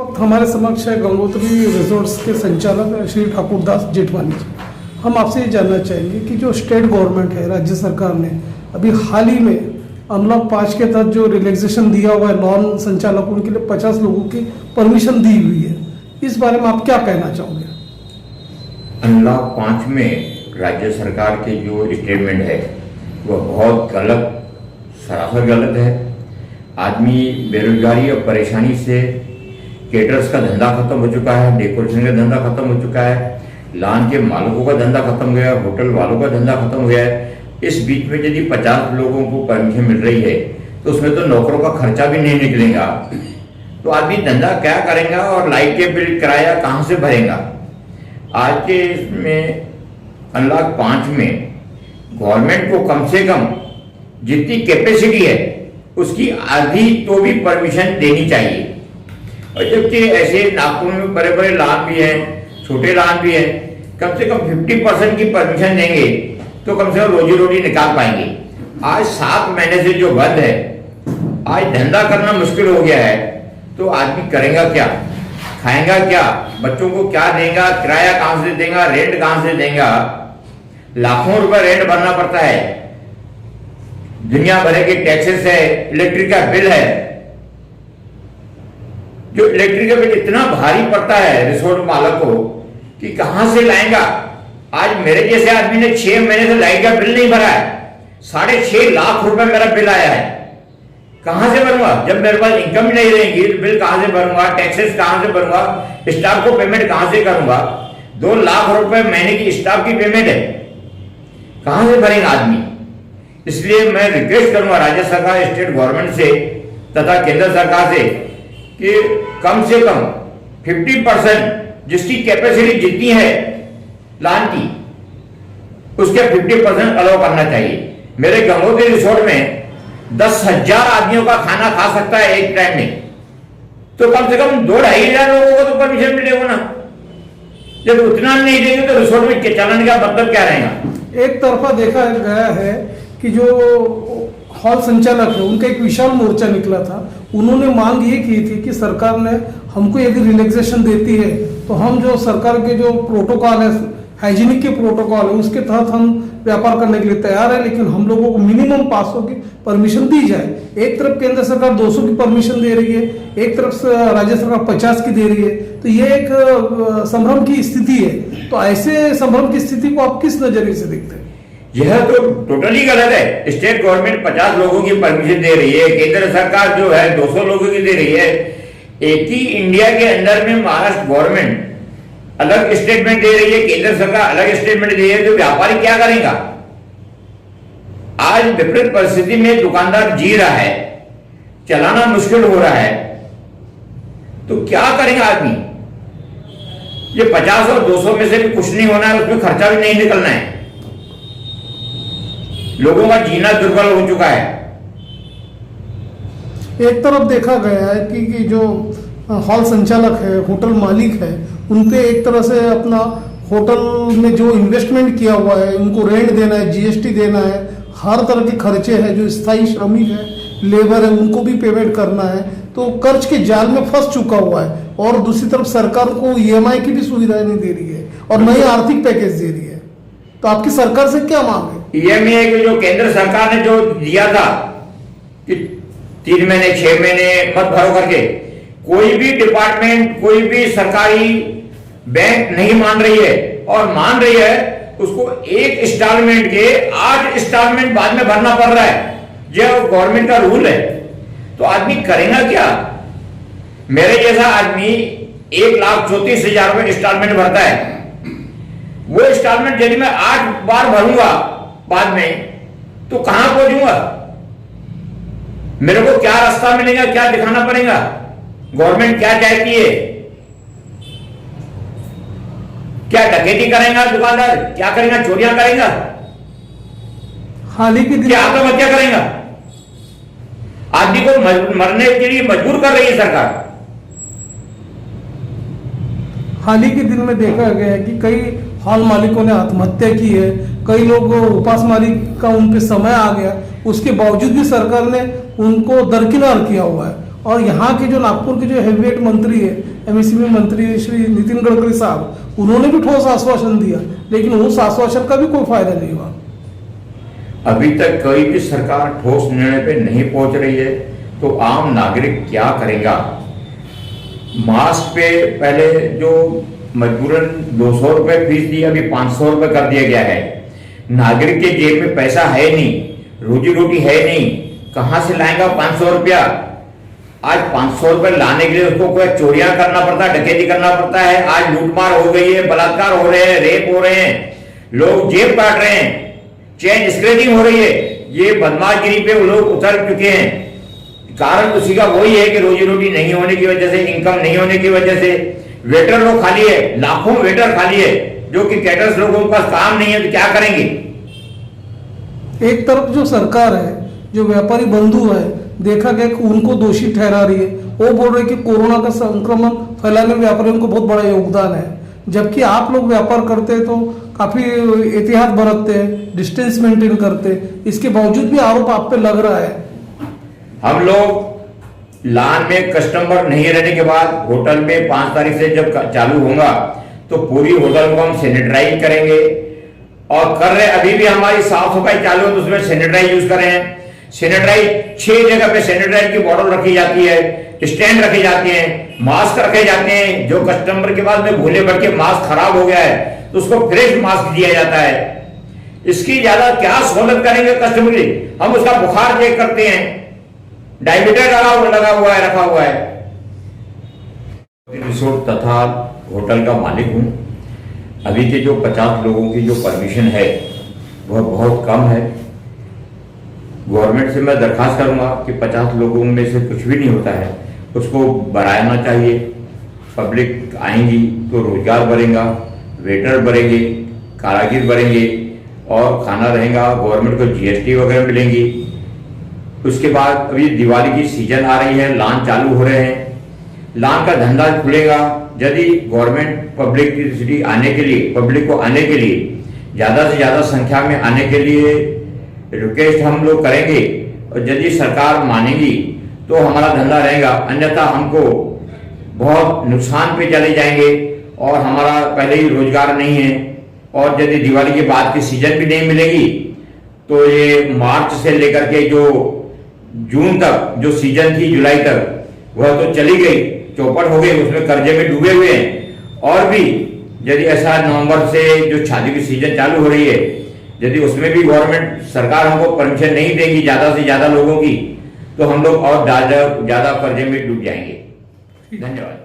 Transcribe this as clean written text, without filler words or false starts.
वक्त हमारे समक्ष है गंगोत्री रिजॉर्ट्स के संचालक श्री ठाकुरदास जेठवानी जी। हम आपसे ये जानना चाहेंगे कि जो स्टेट गवर्नमेंट है, राज्य सरकार ने अभी हाल ही में अनलॉक 5 के तहत जो रिलैक्सेशन दिया हुआ है लॉन संचालकों के लिए 50 लोगों की परमिशन दी हुई है, इस बारे में आप क्या कहना चाहोगे? अनलॉक 5 में राज्य सरकार के जो स्टेटमेंट है वह बहुत गलत, सरासर गलत है। आदमी बेरोजगारी और परेशानी से केटर्स का धंधा खत्म हो चुका है, डेकोरेशन का धंधा खत्म हो चुका है, लॉन के मालिकों का धंधा खत्म हो गया, होटल वालों का धंधा खत्म हो गया है। इस बीच में यदि 50 लोगों को परमिशन मिल रही है तो उसमें तो नौकरों का खर्चा भी नहीं निकलेगा, तो आदमी धंधा क्या करेगा और लाइट के बिल किराया कहाँ से भरेगा? आज के इसमें अनलॉक 5 में गवर्नमेंट को कम से कम जितनी कैपेसिटी है उसकी आधी तो भी परमिशन देनी चाहिए। और जबकि ऐसे नागपुर में बड़े बड़े लॉन भी हैं, छोटे लॉन भी हैं, कम से कम 50% की परमिशन देंगे तो कम से कम रोजी रोटी निकाल पाएंगे। आज 7 महीने से जो बंद है, आज धंधा करना मुश्किल हो गया है, तो आदमी करेगा क्या, खाएगा क्या, बच्चों को क्या देगा, किराया कहां से देगा, रेंट कहां से देगा? लाखों रुपए रेंट भरना पड़ता है, दुनिया भर के टैक्सेस है, इलेक्ट्रिक का बिल है। जो इलेक्ट्रिक का बिल इतना भारी पड़ता है रिसोर्ट मालक को कि कहां से लाएगा? आज मेरे जैसे आदमी ने 6 महीने से लाइट का बिल नहीं भरा है, 6.5 लाख रुपए मेरा बिल आया है। कहां से भरूंगा? जब मेरे पास इनकम ही नहीं रहेगी, बिल कहां से भरूंगा, टैक्सेस कहां से भरूंगा, स्टाफ को पेमेंट कहां से करूंगा? 2 लाख रुपए महीने की स्टाफ की पेमेंट है, कहां से भरेगा आदमी? इसलिए मैं रिक्वेस्ट करूंगा राज्य सरकार, स्टेट गवर्नमेंट से तथा केंद्र सरकार से कि कम से कम 50% जिसकी कैपेसिटी जितनी है लॉन की, उसके 50% अलाउ करना चाहिए। मेरे गंगोत्री रिसोर्ट में 10,000 आदमियों का खाना खा सकता है एक टाइम में, तो कम से कम 2-2.5 लोगों को तो परमिशन मिलेगा ना। जब उतना नहीं देंगे तो रिसोर्ट में चलाने का मतलब क्या रहेगा? एक तरफा देखा गया है कि जो हॉल संचालक है उनका एक विशाल मोर्चा निकला था। उन्होंने मांग ये की थी कि सरकार ने हमको यदि रिलैक्सेशन देती है तो हम जो सरकार के जो प्रोटोकॉल है, हाइजीनिक के प्रोटोकॉल है, उसके तहत हम व्यापार करने के लिए तैयार है, लेकिन हम लोगों को मिनिमम 500 की परमिशन दी जाए। एक तरफ केंद्र सरकार 200 की परमिशन दे रही है, एक तरफ से राज्य सरकार 50 की दे रही है, तो ये एक संभ्रम की स्थिति है। तो ऐसे संभ्रम की स्थिति को आप किस नजरिए से देखते हैं? यह तो टोटली गलत है। स्टेट गवर्नमेंट 50 लोगों की परमिशन दे रही है, केंद्र सरकार जो है 200 लोगों की दे रही है। एक ही इंडिया के अंदर में महाराष्ट्र गवर्नमेंट अलग स्टेटमेंट दे रही है, केंद्र सरकार अलग स्टेटमेंट दे रही है, तो व्यापारी क्या करेगा? आज विपरीत परिस्थिति में दुकानदार जी रहा है, चलाना मुश्किल हो रहा है, तो क्या करेगा आदमी? ये 50 और 200 में से भी कुछ नहीं होना है, उसमें खर्चा भी नहीं निकलना है। लोगों का जीना दुर्बल हो चुका है। एक तरफ देखा गया है कि जो हॉल संचालक है, होटल मालिक है, उनके एक तरह से अपना होटल में जो इन्वेस्टमेंट किया हुआ है उनको रेंट देना है, जीएसटी देना है, हर तरह के खर्चे हैं, जो स्थायी श्रमिक है, लेबर है, उनको भी पेमेंट करना है, तो कर्ज के जाल में फंस चुका हुआ है। और दूसरी तरफ सरकार को ईएमआई की भी सुविधाएं नहीं दे रही है और नई आर्थिक पैकेज दे रही है। तो आपकी सरकार से क्या मांग है? ईएमआई को जो केंद्र सरकार ने जो दिया था कि 3 महीने 6 महीने मत भरो करके, कोई भी डिपार्टमेंट, कोई भी सरकारी बैंक नहीं मान रही है, और मान रही है उसको एक इंस्टॉलमेंट के 8 इंस्टॉलमेंट बाद में भरना पड़ रहा है। जो गवर्नमेंट का रूल है, तो आदमी करेगा क्या? मेरे जैसा आदमी 1,34,000 रुपए इंस्टॉलमेंट भरता है, वो इंस्टॉलमेंट यदि मैं 8 बार भरूंगा बाद में, तो कहां पहुंचूंगा? मेरे को क्या रास्ता मिलेगा, क्या दिखाना पड़ेगा? गवर्नमेंट क्या चाहती है? क्या डकैती करेगा दुकानदार? क्या करेगा? चोरियां करेगा? हाल ही के दिन क्या आत्महत्या करेगा? आदमी को मरने के लिए मजबूर कर रही है सरकार। हाल ही के दिन में देखा गया है कि कई हॉल मालिकों ने आत्महत्या की है, कई लोग उपासमारी का उन पे समय आ गया, उसके बावजूद भी सरकार ने उनको दरकिनार किया हुआ है। और यहाँ के जो नागपुर के जो हेवीवेट मंत्री है, एमएसएमई मंत्री श्री नितिन गडकरी साहब, उन्होंने भी ठोस आश्वासन दिया, लेकिन उस आश्वासन का भी कोई फायदा नहीं हुआ। अभी तक कोई भी सरकार ठोस निर्णय पे नहीं पहुंच रही है, तो आम नागरिक क्या करेगा? मास्क पे पहले जो मजबूरन 200 रुपए फीस दी, अभी 500 रुपए कर दिया गया है। नागरिक के जेब में पैसा है नहीं, रोजी रोटी है नहीं, कहां से लाएगा 500 रुपया? आज 500 रुपए लाने के लिए उसको कोई चोरियां करना पड़ता है, डकैती करना पड़ता है। आज लूटमार हो गई है, बलात्कार हो रहे हैं, रेप हो रहे हैं, लोग जेब काट रहे हैं, चेन स्क्रेचिंग हो रही है। ये बदमाशगिरी पे वो लोग उतर चुके हैं। कारण उसी का वही है कि रोजी रोटी नहीं होने की वजह से, इनकम नहीं होने की वजह से वेटर लोग खाली है, लाखों वेटर खाली है, जो कि कैटर्स लोगों के पास काम नहीं है, तो क्या करेंगे? एक तरफ जो सरकार है, जो व्यापारी बंधु है, देखा गया कि उनको दोषी ठहरा रही है। वो बोल रहे कि कोरोना का संक्रमण फैलाने में व्यापारियों को बहुत बड़ा योगदान है, जबकि आप लोग व्यापार करते हैं तो काफी एहतियात बरतते हैं, डिस्टेंस मेंटेन करते हैं, इसके बावजूद भी आरोप आप पे लग रहा है। हम लोग लान में कस्टमर नहीं रहने के बाद होटल में 5 तारीख से जब चालू होगा तो पूरी होटल को हम सैनिटाइज करेंगे, और कर रहे अभी भी हमारी साफ सफाई चालू है, तो उसमें सैनिटाइज यूज कर रहे हैं। सैनिटाइज 6 जगह पे सैनिटाइज की बॉटल रखी जाती है, स्टैंड रखे जाते हैं, मास्क रखे जाते हैं। जो कस्टमर के बाद में भूले भर के मास्क खराब हो गया है तो उसको फ्रेश मास्क दिया जाता है। इसकी ज्यादा क्या सहूलत करेंगे कस्टमर की? हम उसका बुखार चेक करते हैं, डायबिटर लगा हुआ है, रखा हुआ है। रिसोर्ट तथा होटल का मालिक हूं। अभी के जो 50 लोगों की जो परमिशन है वह बहुत कम है। गवर्नमेंट से मैं दरखास्त करूंगा कि 50 लोगों में से कुछ भी नहीं होता है, उसको बढ़ाना चाहिए। पब्लिक आएंगी तो रोजगार बढ़ेगा, वेटर बढ़ेंगे, कारागिर बढ़ेंगे, और खाना रहेगा, गवर्नमेंट को जीएसटी वगैरह मिलेंगी। उसके बाद अभी दिवाली की सीजन आ रही है, लान चालू हो रहे हैं, लान का धंधा खुलेगा। यदि गवर्नमेंट पब्लिक आने के लिए, पब्लिक को आने के लिए, ज्यादा से ज्यादा संख्या में आने के लिए रिक्वेस्ट हम लोग करेंगे, और यदि सरकार मानेगी तो हमारा धंधा रहेगा, अन्यथा हमको बहुत नुकसान पे चले जाएंगे, और हमारा पहले ही रोजगार नहीं है। और यदि दिवाली के बाद की सीजन भी नहीं मिलेगी तो ये मार्च से लेकर के जो जून तक जो सीजन थी, जुलाई तक, वह तो चली गई, चौपट हो गई, उसमें कर्जे में डूबे हुए हैं। और भी यदि ऐसा नवंबर से जो शादी की सीजन चालू हो रही है, यदि उसमें भी गवर्नमेंट सरकार हमको परमिशन नहीं देगी ज्यादा से ज्यादा लोगों की, तो हम लोग और ज्यादा कर्जे में डूब जाएंगे। धन्यवाद।